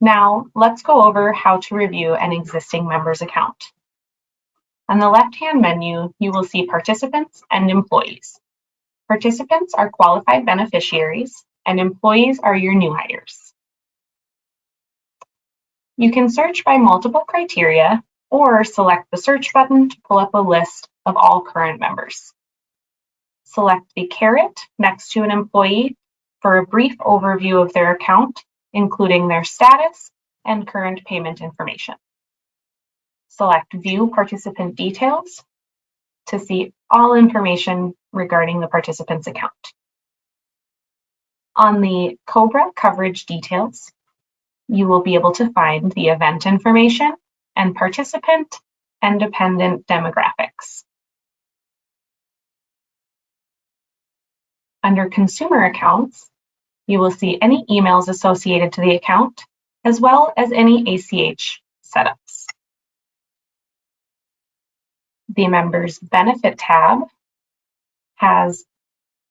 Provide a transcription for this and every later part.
Now, let's go over how to review an existing member's account. On the left-hand menu, you will see participants and employees. Participants are qualified beneficiaries, and employees are your new hires. You can search by multiple criteria or select the search button to pull up a list of all current members. Select the caret next to an employee for a brief overview of their account, including their status and current payment information. Select View Participant Details to see all information regarding the participant's account. On the COBRA coverage details, you will be able to find the event information and participant and dependent demographics. Under Consumer Accounts, you will see any emails associated to the account, as well as any ACH setups. The Members Benefit tab has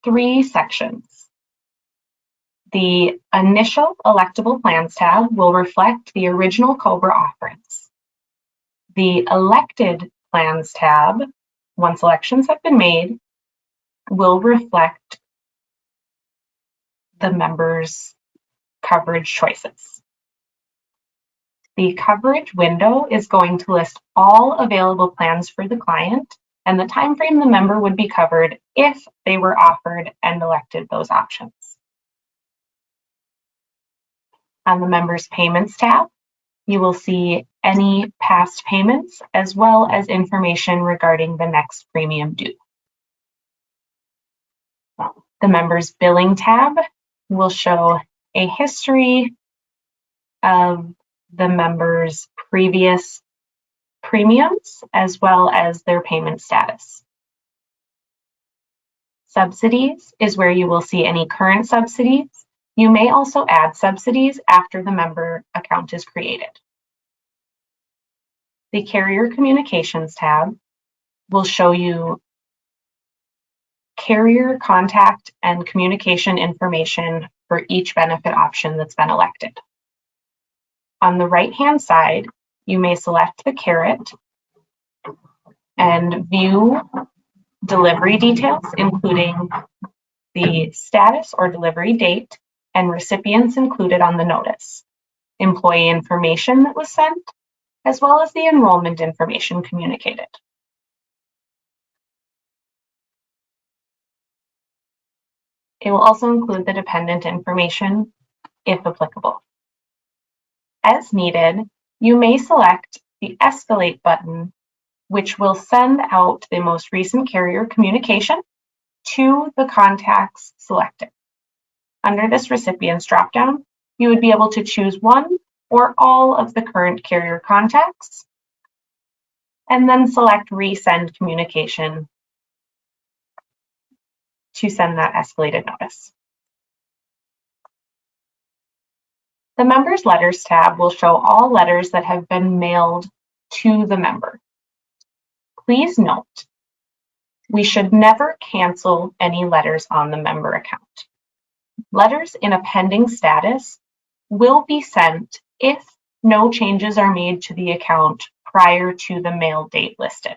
3 sections. The Initial Electable Plans tab will reflect the original COBRA offerings. The Elected Plans tab, once elections have been made, will reflect the members' coverage choices. The coverage window is going to list all available plans for the client and the time frame the member would be covered if they were offered and elected those options. On the Members Payments tab, you will see any past payments as well as information regarding the next premium due. The Members Billing tab will show a history of the members' previous premiums as well as their payment status. Subsidies is where you will see any current subsidies. You may also add subsidies after the member account is created. The Carrier Communications tab will show you carrier contact and communication information for each benefit option that's been elected. On the right-hand side, you may select the caret and view delivery details, including the status or delivery date and recipients included on the notice, employee information that was sent, as well as the enrollment information communicated. It will also include the dependent information, if applicable. As needed, you may select the Escalate button, which will send out the most recent carrier communication to the contacts selected. Under this recipients dropdown, you would be able to choose one or all of the current carrier contacts, and then select Resend Communication to send that escalated notice. The Members Letters tab will show all letters that have been mailed to the member. Please note, we should never cancel any letters on the member account. Letters in a pending status will be sent if no changes are made to the account prior to the mail date listed.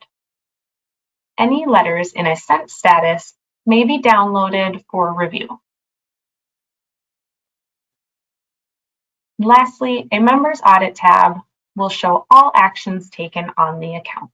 Any letters in a sent status may be downloaded for review. Lastly, a Members Audit tab will show all actions taken on the account.